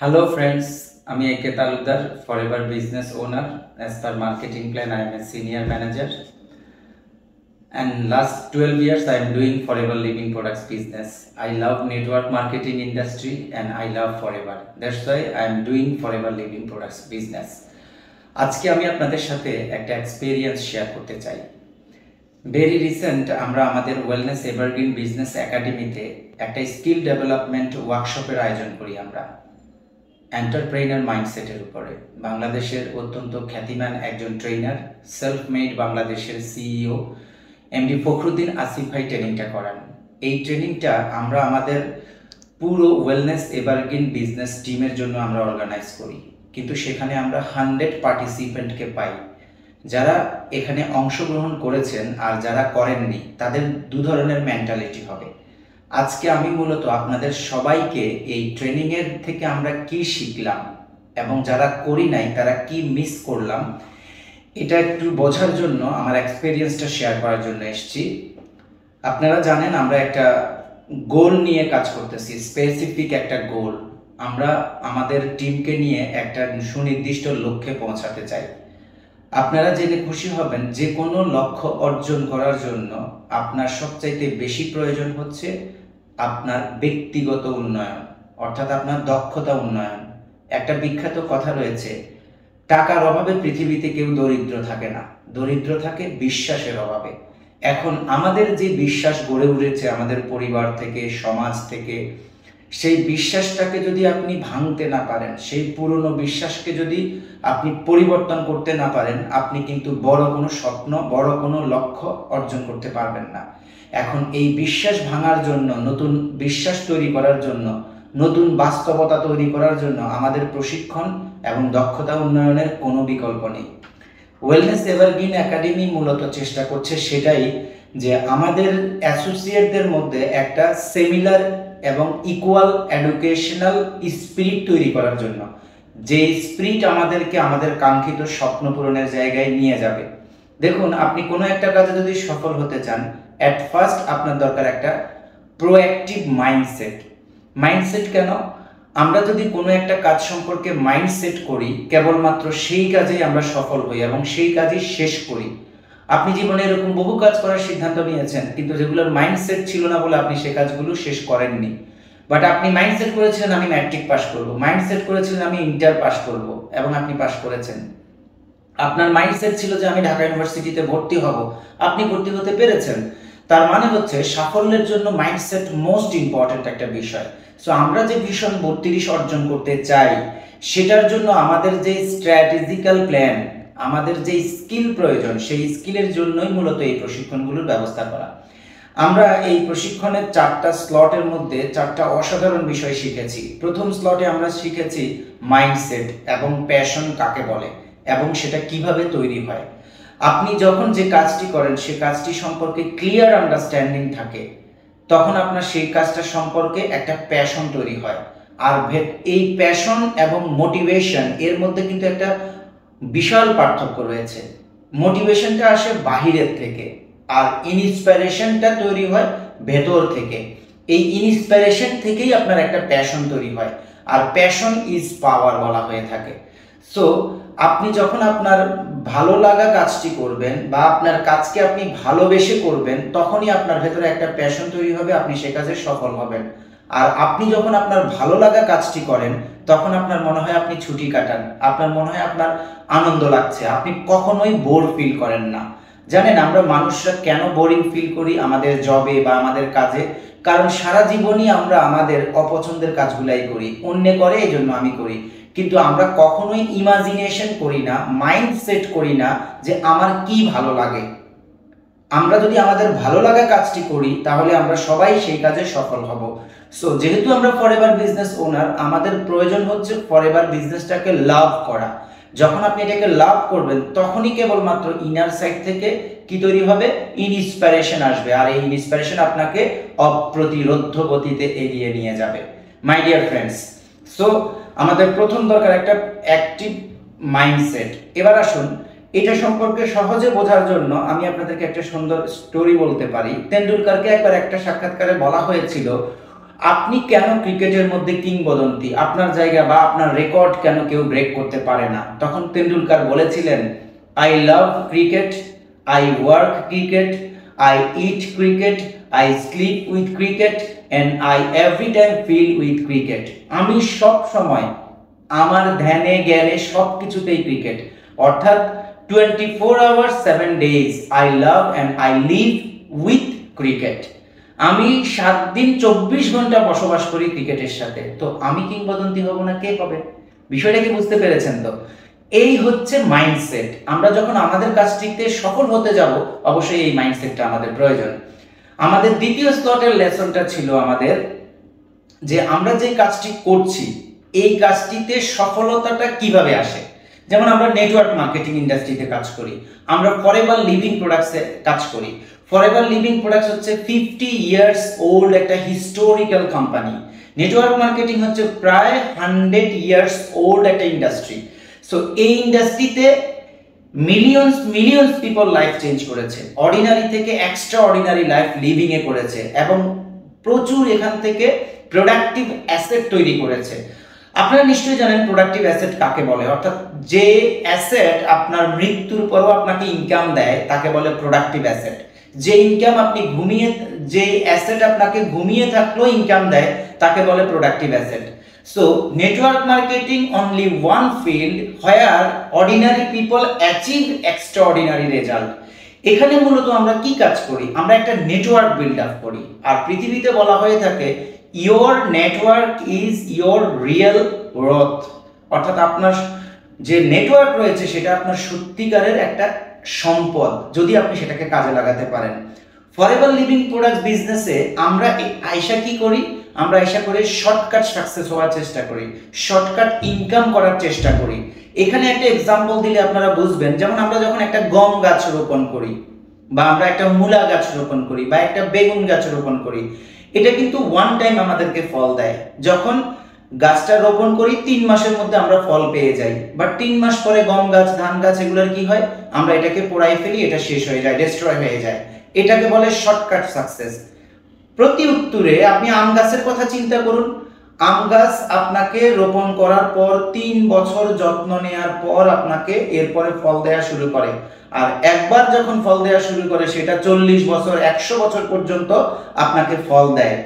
Hello friends, আমি একে Talukdar forever business owner as per marketing plan I am a senior manager and last 12 years I am doing forever living products business. I love network marketing industry and I love forever. That's why I am doing forever living products business. আজকে আমি আপনাদের সাথে একটা experience share করতে চাই। Very recent আমরা আমাদের wellness evergreen business একাডেমিতে একটা স্কিল ডেভেলপমেন্ট ওয়ার্কশপের আয়োজন করি আমরা এন্টারপ্রেনার মাইন্ডসেটের উপরে। বাংলাদেশের অত্যন্ত খ্যাতিমান একজন ট্রেনার, সেলফ মেড বাংলাদেশের সিইও এমডি ফখরুদ্দিন আসিফ ভাই ট্রেনিংটা করান। এই ট্রেনিংটা আমরা আমাদের পুরো ওয়েলনেস এভারগ্রিন বিজনেস টিমের জন্য আমরা অর্গানাইজ করি, কিন্তু সেখানে আমরা 100 পার্টিসিপেন্টকে পাই। যারা এখানে অংশগ্রহণ করেছেন আর যারা করেননি তাদের দু ধরনের মেন্টালিটি হবে। আজকে আমি মূলত আপনাদের সবাইকে এই ট্রেনিংয়ের থেকে আমরা কি শিখলাম এবং যারা করি নাই তারা কি মিস করলাম এটা একটু বোঝার জন্য আমার এক্সপেরিয়েন্সটা শেয়ার করার জন্য এসেছি। আপনারা জানেন আমরা একটা গোল নিয়ে কাজ করতেছি, স্পেসিফিক একটা গোল। আমরা আমাদের টিমকে নিয়ে একটা সুনির্দিষ্ট লক্ষ্যে পৌঁছাতে চাই। আপনারা জেনে খুশি হবেন যে কোনো লক্ষ্য অর্জন করার জন্য আপনার সবচাইতে বেশি প্রয়োজন হচ্ছে আপনার ব্যক্তিগত উন্নয়ন, অর্থাৎ আপনার দক্ষতা উন্নয়ন। একটা বিখ্যাত কথা রয়েছে, টাকার অভাবে পৃথিবীতে কেউ দরিদ্র থাকে না, দরিদ্র থাকে বিশ্বাসের অভাবে। এখন আমাদের যে বিশ্বাস গড়ে উঠেছে আমাদের পরিবার থেকে, সমাজ থেকে, সেই বিশ্বাসটাকে যদি আপনি ভাঙতে না পারেন, সেই পুরনো বিশ্বাসকে যদি আপনি পরিবর্তন করতে না পারেন, আপনি কিন্তু বড় কোনো স্বপ্ন, বড় কোনো লক্ষ্য অর্জন করতে পারবেন না। এখন এই বিশ্বাস ভাঙার জন্য, নতুন বিশ্বাস তৈরি করার জন্য, নতুন বাস্তবতা তৈরি করার জন্য আমাদের প্রশিক্ষণ এবং দক্ষতা উন্নয়নের কোনো বিকল্প নেই। ওয়েলনেস এভারগ্রিন একাডেমি মূলত চেষ্টা করছে সেটাই, যে আমাদের অ্যাসোসিয়েটদের মধ্যে একটা সিমিলার এবং ইকুয়াল এডুকেশনাল স্পিরিট তৈরি করার জন্য, যে স্পিরিট আমাদেরকে আমাদের কাঙ্ক্ষিত স্বপ্ন পূরণের জায়গায় নিয়ে যাবে। দেখুন, আপনি কোনো একটা কাজে যদি সফল হতে চান, অ্যাট ফার্স্ট আপনার দরকার একটা প্রোঅ্যাক্টিভ মাইন্ডসেট। মাইন্ডসেট কেন? আমরা যদি কোনো একটা কাজ সম্পর্কে মাইন্ডসেট করি, কেবলমাত্র সেই কাজেই আমরা সফল হই এবং সেই কাজই শেষ করি। আপনি জীবনে এরকম বহু কাজ করার সিদ্ধান্ত নিয়েছেন, কিন্তু যেগুলোর মাইন্ডসেট ছিল না বলে আপনি সে কাজগুলো শেষ করেননি। বাট আপনি মাইন্ডসেট করেছিলেন আমি ম্যাট্রিক পাস করব, মাইন্ডসেট করেছিলেন আমি ইন্টার পাস করব এবং আপনি পাস করেছেন। আপনার মাইন্ডসেট ছিল যে আমি ঢাকা ইউনিভার্সিটিতে ভর্তি হব, আপনি ভর্তি হতে পেরেছেন। তার মানে হচ্ছে সাফল্যের জন্য মাইন্ডসেট মোস্ট ইম্পর্টেন্ট একটা বিষয়। সো আমরা যে ভিশন 32 অর্জন করতে চাই, সেটার জন্য আমাদের যে স্ট্র্যাটেজিক্যাল প্ল্যান, আমাদের যে স্কিল প্রয়োজন, সেই স্কিলের জন্যই মূলত এই প্রশিক্ষণগুলোর ব্যবস্থা করা। আমরা এই প্রশিক্ষণের 4টা স্লটের মধ্যে 4টা অসাধারণ বিষয় শিখেছি। প্রথম স্লটে আমরা শিখেছি মাইন্ডসেট এবং প্যাশন কাকে বলে এবং সেটা কিভাবে তৈরি হয়। আপনি যখন যে কাজটি করেন সে কাজটি সম্পর্কে ক্লিয়ার আন্ডারস্ট্যান্ডিং থাকে, তখন আপনার সেই কাজটা সম্পর্কে একটা প্যাশন তৈরি হয়। আর এই প্যাশন এবং মোটিভেশন এর মধ্যে কিন্তু একটা বিশাল পার্থক্য রয়েছে। মোটিভেশনটা আসে বাহিরের থেকে আর ইনস্পিরেশনটা তৈরি হয় ভেতর থেকে। এই ইনস্পিরেশন থেকেই আপনার একটা প্যাশন তৈরি হয়, আর প্যাশন ইজ পাওয়ার বলা হয়ে থাকে। সো আপনি যখন আপনার ভালো লাগা কাজটি করবেন বা আপনার কাজকে আপনি ভালোবেসে করবেন, তখনই আপনার ভেতরে একটা প্যাশন তৈরি হবে, আপনি সে কাজে সফল হবেন। আর আপনি যখন আপনার ভালো লাগা কাজটি করেন, তখন আপনার মনে হয় আপনি ছুটি কাটান, আপনার মনে হয় আপনার আনন্দ লাগছে, আপনি কখনোই বোর ফিল করেন না। জানেন আমরা মানুষরা কেন বোরিং ফিল করি আমাদের জবে বা আমাদের কাজে? কারণ সারা জীবনই আমরা আমাদের অপছন্দের কাজগুলাই করি, অন্যে করে এই জন্য আমি করি, কিন্তু আমরা কখনোই ইমাজিনেশন করি না, মাইন্ডসেট করি না যে আমার কি ভালো লাগে। আমরা যদি আমাদের ভালো লাগা কাজটি করি তাহলে আমরা সবাই সেই কাজে সফল হব। সো যেহেতু আমরা ফরএভার বিজনেস ওনার, আমাদের প্রয়োজন হচ্ছে ফরএভার বিজনেসটাকে লাভ করা। যখন আপনি এটাকে লাভ করবেন, তখনই কেবলমাত্র ইনার সাইড থেকে কি তৈরি হবে? ইনস্পিরেশন আসবে, আর এই ইনস্পিরেশন আপনাকে অপ্রতিরোধ্য গতিতে এগিয়ে নিয়ে যাবে। মাই ডিয়ার ফ্রেন্ডস, সো আমাদের প্রথম দরকার একটা অ্যাক্টিভ মাইন্ডসেট। এবার আসুন, এটা সম্পর্কে সহজে বোঝার জন্য আমি আপনাদেরকে একটা সুন্দর স্টোরি বলতে পারি। তেন্ডুলকারকে একবার একটা সাক্ষাৎকারে বলা হয়েছিল, আপনি কেন ক্রিকেটের মধ্যে কিংবদন্তি, আপনার জায়গা বা আপনার রেকর্ড কেন কেউ ব্রেক করতে পারে না? তখন তেন্ডুলকার বলেছিলেন, I love cricket, I work cricket, I eat cricket, I sleep with cricket and I every time fill with cricket. আমি সব সময় আমার ধ্যানে জ্ঞানে সব কিছুতেই ক্রিকেট, অর্থাৎ 24 hours 7 days I love and I live with cricket. আমি 7 দিন 24 ঘন্টা বসবাস করি ক্রিকেটের সাথে। তো আমি কিংবদন্তি হব না, কে হবে? বিষয়টা কি বুঝতে পেরেছেন? তো এই হচ্ছে মাইন্ডসেট। আমরা যখন আমাদের কাজটিতে সফল হতে যাব, অবশ্যই এই মাইন্ডসেটটা আমাদের প্রয়োজন। আমাদের দ্বিতীয় স্লটের লেসনটা ছিল আমাদের যে আমরা যে কাজটি করছি এই কাজটিতে সফলতাটা কিভাবে আসে। যেমন আমরা নেটওয়ার্ক মার্কেটিং ইন্ডাস্ট্রিতে কাজ করি, আমরা ফরএভার লিভিং প্রোডাক্টসে কাজ করি। ফরএভার লিভিং প্রোডাক্টস হচ্ছে 50 ইয়ার্স ওল্ড একটা হিস্টোরিক্যাল কোম্পানি। নেটওয়ার্ক মার্কেটিং হচ্ছে প্রায় 100 ইয়ার্স ওল্ড একটা ইন্ডাস্ট্রি। সো এই ইন্ডাস্ট্রিতে মিলিয়ন্স পিপল লাইফ চেঞ্জ করেছে, অর্ডিনারি থেকে এক্সট্রা অর্ডিনারি লাইফ লিভিং এ করেছে এবং প্রচুর এখান থেকে প্রোডাক্টিভ অ্যাসেট তৈরি করেছে। আপনারা নিশ্চয়ই জানেন প্রোডাক্টিভ অ্যাসেট কাকে বলে, অর্থাৎ যে অ্যাসেট আপনার মৃত্যুর পরও আপনাকে ইনকাম দেয় তাকে বলে প্রোডাক্টিভ অ্যাসেট। যে ইনকাম আপনি যে অ্যাসেট আপনাকে ঘুমিয়ে থাকলেও ইনকাম দেয় তাকে বলে productive asset. So network marketing only one field where ordinary people achieve extraordinary result. এখানে মূলত আমরা কি কাজ করি? আমরা একটা নেটওয়ার্ক বিল্ড আপ করি। আর পৃথিবীতে বলা হয়ে থাকে your network is your real wealth, অর্থাৎ আপনার যে নেটওয়ার্ক রয়েছে সেটা আপনার সত্যিকারের একটা সম্পদ, যদি আপনি সেটাকে কাজে লাগাতে পারেন। ফরএভার লিভিং প্রোডাক্টস বিজনেসে আমরা আয়সা কি করি? আমরা আয়সা করে শর্টকাট সাকসেস হওয়ার চেষ্টা করি, শর্টকাট ইনকাম করার চেষ্টা করি। এখানে একটা এক্সাম্পল দিলে আপনারা বুঝবেন। যেমন আমরা যখন একটা গম গাছ রোপণ করি বা আমরা একটা মূলা গাছ রোপণ করি বা একটা বেগুন গাছ রোপণ করি, এটা কিন্তু ওয়ান টাইম আমাদেরকে ফল দেয়। যখন গাছটা রোপণ করি 3 মাসের মধ্যে আমরা ফল পেয়ে যাই, বাট 3 মাস পরে গম গাছ ধান গাছ এগুলোর কি হয়? আমরা এটাকে পোড়াই ফেলি, এটা শেষ হয়ে যায়, ডিস্ট্রয় হয়ে যায়। এটাকে বলে শর্টকাট সাকসেস। প্রতি উত্তরে আপনি আম গাছের কথা চিন্তা করুন। আম গাছ আপনাকে রোপণ করার পর 3 বছর যত্ন নেওয়ার পর আপনাকে এরপরে ফল দেওয়া শুরু করে। আর একবার যখন ফল দেওয়া শুরু করে সেটা 40 বছর 100 বছর পর্যন্ত আপনাকে ফল দেয়।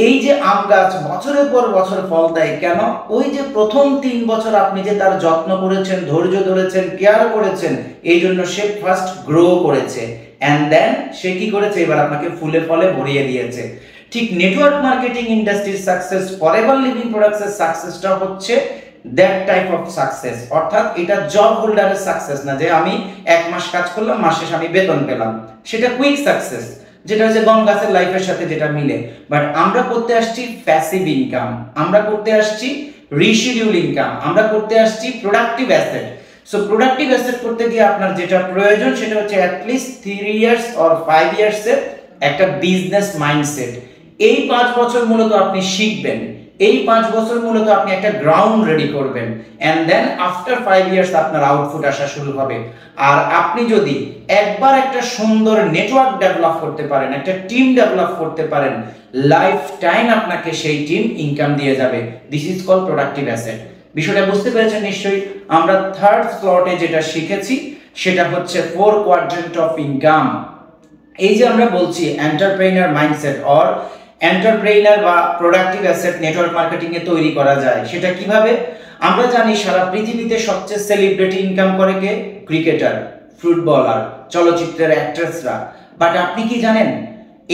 এই যে আম গাছ বছরের পর বছর ফল দেয় কেন? ওই যে প্রথম 3 বছর আপনি যে তার যত্ন করেছেন, ধৈর্য ধরেছেন, কেয়ার করেছেন, এই জন্য সে ফার্স্ট গ্রো করেছে এন্ড দেন সে কি করেছে? এবার আপনাকে ফুলে ফলে ভরিয়ে দিয়েছে। ঠিক নেটওয়ার্ক মার্কেটিং ইন্ডাস্ট্রির সাকসেস, ফরএভার লিভিং প্রোডাক্টসের সাকসেসটা হচ্ছে দ্যাট টাইপ অফ সাকসেস। অর্থাৎ এটা জব হোল্ডারের সাকসেস না যে আমি 1 মাস কাজ করলাম, মাস শেষে আমি বেতন পেলাম। সেটা কুইক সাকসেস, যেটা হচ্ছে গম গাছের লাইফের সাথে যেটা মিলে। বাট আমরা করতে আসছি প্যাসিভ ইনকাম, আমরা করতে আসছি রিশিডিউল ইনকাম, আমরা করতে আসছি productive asset. So productive asset করতে গিয়ে আপনার যেটা প্রয়োজন সেটা হচ্ছে অ্যাটলিস্ট 3 ইয়ার্স অর 5 ইয়ার্সের একটা বিজনেস মাইন্ডসেট। এই 5 বছর মূলত আপনি শিখবেন, এই 5 বছর মূলত আপনি একটা গ্রাউন্ড রেডি করবেন এন্ড দেন আফটার 5 ইয়ার্স আপনার আউটপুট আসা শুরু হবে। আর আপনি যদি একবার একটা সুন্দর নেটওয়ার্ক ডেভেলপ করতে পারেন, একটা টিম ডেভেলপ করতে পারেন, লাইফ টাইম আপনাকে সেই টিম ইনকাম দিয়ে যাবে। This is called productive asset. বিষয়টা বুঝতে পেরেছেন নিশ্চয়ই? আমরা থার্ড স্লটে যেটা শিখেছি সেটা হচ্ছে 4 কোয়াড্রেন্ট অফ ইনকাম। এই যে আমরা বলছি এন্টারপ্রেনার মাইন্ডসেট অর এন্টারপ্রেনার বা প্রোডাক্টিভ অ্যাসেট নেটওয়ার্ক মার্কেটিং এ তৈরি করা যায়, সেটা কিভাবে? আমরা জানি সারা পৃথিবীতে সবচেয়ে সেলিব্রিটি ইনকাম করে কে? ক্রিকেটার, ফুটবলার, চলচ্চিত্রের অ্যাক্ট্রেসরা। বাট আপনি কি জানেন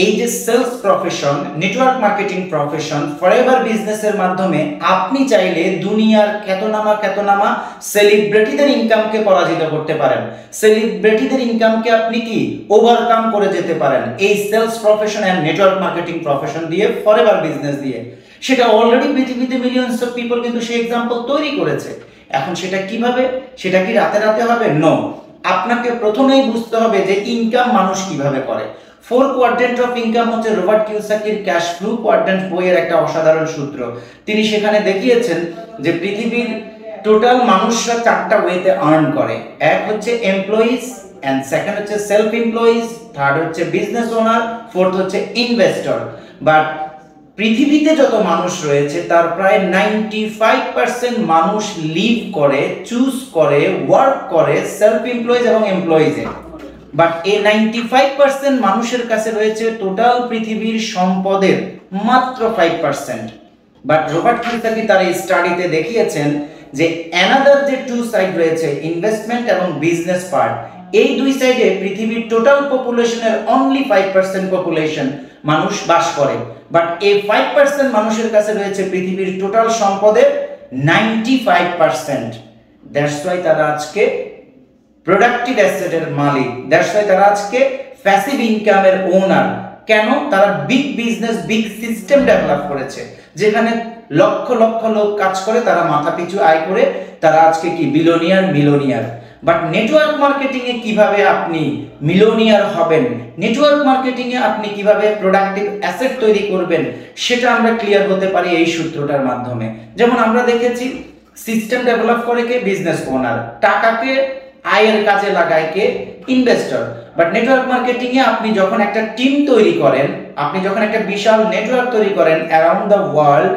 এই যে sales profession, network marketing profession, forever বিজনেসের মাধ্যমে আপনি চাইলে দুনিয়ার খ্যাতনামা সেলিব্রিটিদের ইনকামকে পরাজিত করতে পারেন। সেলিব্রিটিদের ইনকামকে আপনি কি ওভারকাম করে যেতে পারেন এই sales profession and network marketing profession দিয়ে, ফরএভার বিজনেস দিয়ে। সেটা অলরেডি পৃথিবীতে মিলিয়ন্স অফ পিপল কিন্তু সেই এক্সাম্পল তৈরি করেছে। এখন সেটা কিভাবে? সেটা কি রাতে রাতে হবে? নো, আপনাকে প্রথমেই বুঝতে হবে যে ইনকাম মানুষ কিভাবে করে। 4 কোয়াড্রেন্ট অফ ইনকাম হচ্ছে রবার্ট কিওসাকির ক্যাশ ফ্লো কোয়াড্রেন্ট বইয়ের একটা অসাধারণ সূত্র। তিনি সেখানে দেখিয়েছেন যে পৃথিবীর টোটাল মানুষরা 4টা ওয়েতে আর্ন করে। এক হচ্ছে এমপ্লয়িজ, এন্ড সেকেন্ড হচ্ছে সেলফ এমপ্লয়িজ, থার্ড হচ্ছে বিজনেস ওনার, ফোর্থ হচ্ছে ইনভেস্টর। বাট পৃথিবীতে যত মানুষ রয়েছে তার প্রায় 95% মানুষ লিভ করে, চুজ করে, ওয়ার্ক করে সেলফ এমপ্লয়েজ এবং এমপ্লয়িজে। বাট এই 95% মানুষের কাছে রয়েছে টোটাল পৃথিবীর সম্পদের মাত্র 5%। বাট রবার্ট কিওসাকি তার এই স্টাডিতে দেখিয়েছেন যে অ্যানাদার যে টু সাইড রয়েছে, ইনভেস্টমেন্ট এবং বিজনেস পার্ট, এই দুই সাইডে পৃথিবীর টোটাল পপুলেশনের অনলি 5% পপুলেশন মানুষ বাস করে। বাট এই 5% মানুষের কাছে রয়েছে পৃথিবীর টোটাল সম্পদের 95%। দ্যাটস ওয়াই তারা আজকে প্রোডাক্টিভ অ্যাসেটের মালিক, দ্যাটস ওয়াই তারা আজকে প্যাসিভ ইনকামের ওনার। কেন? তারা big business, big system develop করেছে, যেখানে লক্ষ লক্ষ লোক কাজ করে, তারা মাথা পিছু আয় করে, তারা আজকে কি billionaire, millionaire. But network marketing এ কিভাবে আপনি মিলিয়নিয়ার হবেন, নেটওয়ার্ক মার্কেটিং এ আপনি কিভাবে প্রোডাক্টিভ অ্যাসেট তৈরি করবেন, সেটা আমরা ক্লিয়ার হতে পারি এই সূত্রটার মাধ্যমে। যেমন আমরা দেখেছি সিস্টেম ডেভেলপ করে কে? Business owner. টাকাকে আয়ের কাজে লাগায় কে? ইনভেস্টর। বাট নেটওয়ার্ক মার্কেটিং এ আপনি যখন একটা টিম তৈরি করেন, আপনি যখন একটা বিশাল নেটওয়ার্ক তৈরি করেন অ্যারাউন্ড দ্য ওয়ার্ল্ড,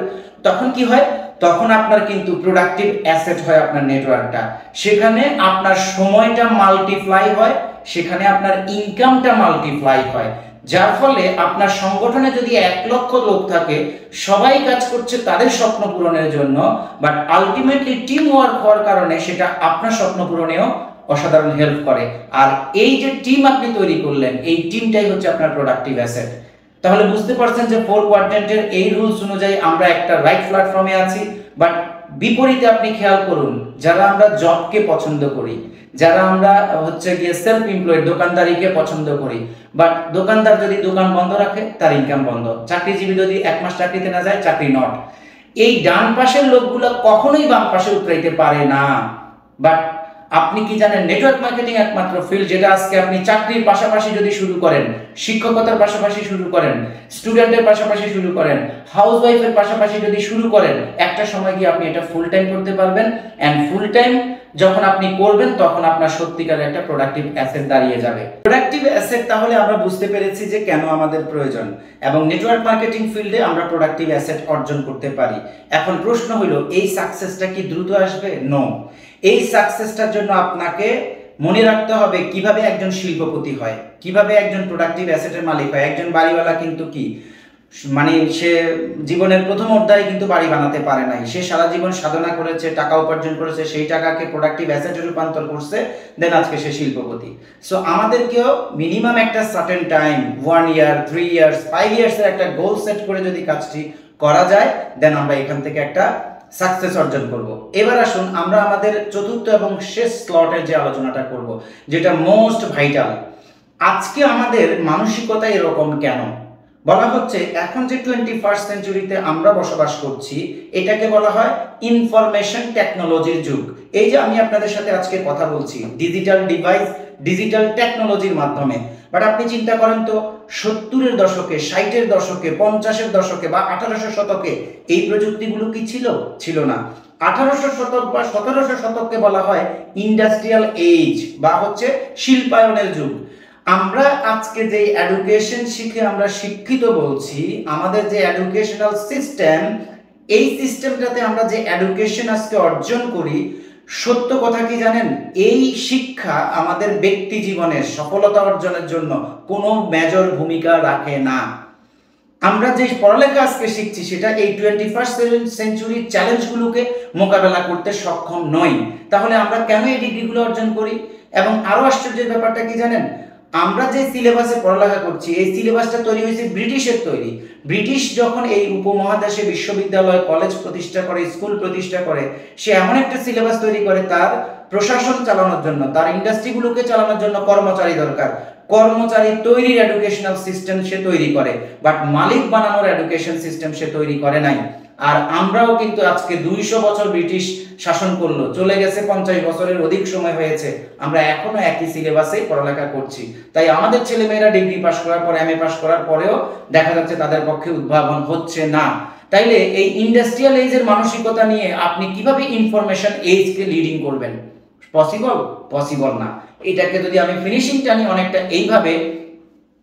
তখন কি হয়? তখন আপনার কিন্তু প্রোডাক্টিভ অ্যাসেট হয় আপনার নেটওয়ার্কটা। সেখানে আপনার সময়টা মাল্টিপ্লাই হয়, সেখানে আপনার ইনকামটা মাল্টিপ্লাই হয়, যার ফলে আপনার সংগঠনে যদি 1 লক্ষ লোক থাকে, সবাই কাজ করছে তাদের স্বপ্ন পূরণের জন্য, বাট আলটিমেটলি টিম ওয়ার্ক হওয়ার কারণে সেটা আপনার স্বপ্ন পূরণেও অসাধারণ হেল্প করে। আর এই যে টিম আপনি তৈরি করলেন, এই টিমটাই হচ্ছে আপনার প্রোডাক্টিভ অ্যাসেট। তাহলে বুঝতে পারছেন যে 4 কোয়াড্রেন্টের এই রুলস অনুযায়ী আমরা একটা রাইট প্ল্যাটফর্মে আছি। বাট বিপরীতে আপনি খেয়াল করুন, যারা আমরা জবকে পছন্দ করি, যারা আমরা হচ্ছে গিয়ে সেলফ এমপ্লয়েড, দোকানদারিকে পছন্দ করি, বাট দোকানদার যদি দোকান বন্ধ রাখে তার ইনকাম বন্ধ, চাকরিজীবী যদি 1 মাস চাকরিতে না যায়, চাকরি নট। এই ডান পাশের লোকগুলো কখনোই বাম পাশে উতরাইতে পারে না। বাট আপনি কি জানেন, নেটওয়ার্ক মার্কেটিং একমাত্র ফিল্ড যেটা আজকে আপনি চাকরির পাশাপাশি যদি শুরু করেন, শিক্ষকতার পাশাপাশি শুরু করেন, স্টুডেন্টের পাশাপাশি শুরু করেন, হাউস ওয়াইফের পাশাপাশি যদি শুরু করেন, একটা সময় গিয়ে আপনি এটা ফুল টাইম করতে পারবেন। এন্ড ফুল টাইম যখন আপনি করবেন, তখন আপনার সত্যিকারের একটা প্রোডাক্টিভ অ্যাসেট দাঁড়িয়ে যাবে। প্রোডাক্টিভ অ্যাসেট তাহলে আমরা বুঝতে পেরেছি যে কেন আমাদের প্রয়োজন, এবং নেটওয়ার্ক মার্কেটিং ফিল্ডে আমরা প্রোডাক্টিভ অ্যাসেট অর্জন করতে পারি। এখন প্রশ্ন হলো, এই সাকসেসটা কি দ্রুত আসবে? নো। এই সাকসেসটার জন্য আপনাকে মনে রাখতে হবে কিভাবে একজন শিল্পপতি হয়, কিভাবে একজন প্রোডাক্টিভ অ্যাসেটের মালিক হয়। একজন বাড়িওয়ালা কিন্তু কি মানে সে জীবনের প্রথম অধ্যায়ে কিন্তু বাড়ি বানাতে পারে নাই, সে সারা জীবন সাধনা করেছে, টাকা উপার্জন করেছে, সেই টাকাকে প্রোডাক্টিভ অ্যাসেটে রূপান্তর করছে, দেন আজকে সে শিল্পপতি। সো আমাদেরকেও মিনিমাম একটা সার্টেন টাইম, 1 ইয়ার, 3 ইয়ার্স, 5 ইয়ার্সের একটা গোল সেট করে যদি কাজটি করা যায়, দেন আমরা এখান থেকে একটা সাকসেস অর্জন করব। এবার আসুন আমরা আমাদের চতুর্থ এবং শেষ স্লটের যে আলোচনাটা করব, যেটা মোস্ট ভাইটাল। আজকে আমাদের মানসিকতা এরকম কেন? বলা হচ্ছে এখন যে 21st সেঞ্চুরিতে আমরা বসবাস করছি, এটাকে বলা হয় ইনফরমেশন টেকনোলজির যুগ। এই যে আমি আপনাদের সাথে আজকে কথা বলছি ডিজিটাল ডিভাইস, ডিজিটাল টেকনোলজির মাধ্যমে। বাট আপনি চিন্তা করেন তো, 70-এর দশকে, 60-এর দশকে, 50-এর দশকে বা 1800 শতকে এই প্রযুক্তিগুলো কি ছিল? ছিল না। 1800 শতক বা 1700 শতককে বলা হয় ইন্ডাস্ট্রিয়াল এজ বা হচ্ছে শিল্পায়নের যুগ। আমরা আজকে যে এডুকেশন শিখে আমরা শিক্ষিত বলছি, আমাদের যে এডুকেশনাল সিস্টেম, এই সিস্টেমটাতে আমরা যে এডুকেশন আজকে অর্জন করি, সত্য কথা কি জানেন, এই শিক্ষা আমাদের ব্যক্তি জীবনের সফলতা অর্জনের জন্য কোনো মেজর ভূমিকা রাখে না। আমরা যে পড়ালেখা আজকে শিখছি সেটা এই 21st সেঞ্চুরির চ্যালেঞ্জগুলোকে মোকাবেলা করতে সক্ষম নই। তাহলে আমরা কেন এই ডিগ্রিগুলো অর্জন করি? এবং আরো আশ্চর্যের ব্যাপারটা কি জানেন, আমরা যে সিলেবাসে পড়ালেখা করছি, এই সিলেবাসটা তৈরি হয়েছে ব্রিটিশের তৈরি। ব্রিটিশ যখন এই উপমহাদেশে বিশ্ববিদ্যালয়, কলেজ প্রতিষ্ঠা করে, স্কুল প্রতিষ্ঠা করে, সে এমন একটা সিলেবাস তৈরি করে তার প্রশাসন চালানোর জন্য, তার ইন্ডাস্ট্রিগুলোকে চালানোর জন্য কর্মচারী দরকার। কর্মচারী তৈরির এডুকেশনাল সিস্টেম সে তৈরি করে, বাট মালিক বানানোর এডুকেশন সিস্টেম সে তৈরি করে নাই। আর আমরাও কিন্তু আজকে 200 বছর ব্রিটিশ শাসন করলো, চলে গেছে 50 বছরের অধিক সময় হয়েছে, আমরা এখনো একই সিলেবাসে পড়ালেখা করছি। তাই আমাদের ছেলেমেয়েরা ডিগ্রি পাশ করার পর, এমএ পাশ করার পরেও দেখা যাচ্ছে তাদের পক্ষে উদ্ভাবন হচ্ছে না। তাইলে এই ইন্ডাস্ট্রিয়াল এজের মানসিকতা নিয়ে আপনি কিভাবে ইনফরমেশন এজকে লিডিং করবেন? পসিবল? পসিবল না। এটাকে যদি আমি ফিনিশিং টানি অনেকটা এইভাবে,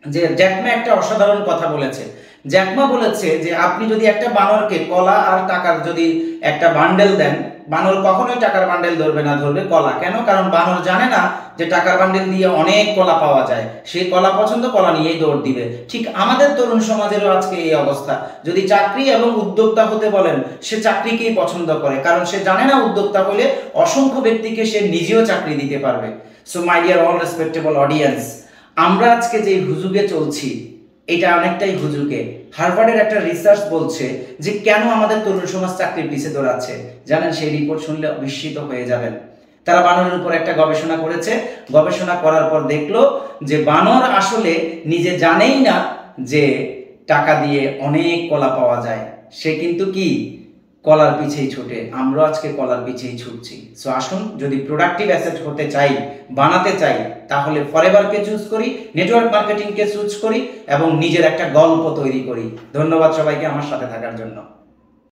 যে জ্যাক মা একটা অসাধারণ কথা বলেছে জ্যাকমা বলেছে যে আপনি যদি একটা বানরকে কলা আর টাকার যদি একটা বান্ডেল দেন, বানর কখনোই টাকার বান্ডেল ধরবে না, ধরবে কলা। কেন? কারণ বানর জানে না যে টাকার বান্ডেল দিয়ে অনেক কলা পাওয়া যায়, সে কলা পছন্দ, কলা নিয়েই দৌড় দিবে। ঠিক আমাদের তরুণ সমাজেরও আজকে এই অবস্থা। যদি চাকরি এবং উদ্যোক্তা হতে বলেন, সে চাকরিকেই পছন্দ করে, কারণ সে জানে না উদ্যোক্তা হলে অসংখ্য ব্যক্তিকে সে নিজেও চাকরি দিতে পারবে। So my dear all respectable audience, আমরা আজকে যে হুজুগে চলছি এটা অনেকটাই হুজুগে। হার্ভার্ডের একটা রিসার্চ বলছে যে কেন আমাদের তরুণ সমাজ চাকরির পিছে দৌড়াচ্ছে। জানেন, সেই রিপোর্ট শুনলে বিস্মিত হয়ে যাবেন। তারা বানরের উপর একটা গবেষণা করেছে, গবেষণা করার পর দেখলো যে বানর আসলে নিজে জানেই না যে টাকা দিয়ে অনেক কলা পাওয়া যায়, সে কিন্তু কি কলার পিছেই ছুটে। আমরা আজকে কলার পিছেই ছুটছি। সো আসুন, যদি প্রোডাক্টিভ অ্যাসেট হতে চাই, বানাতে চাই, তাহলে ফরএভারকে চুজ করি, নেটওয়ার্ক মার্কেটিংকে চুজ করি এবং নিজের একটা গল্প তৈরি করি। ধন্যবাদ সবাইকে আমার সাথে থাকার জন্য।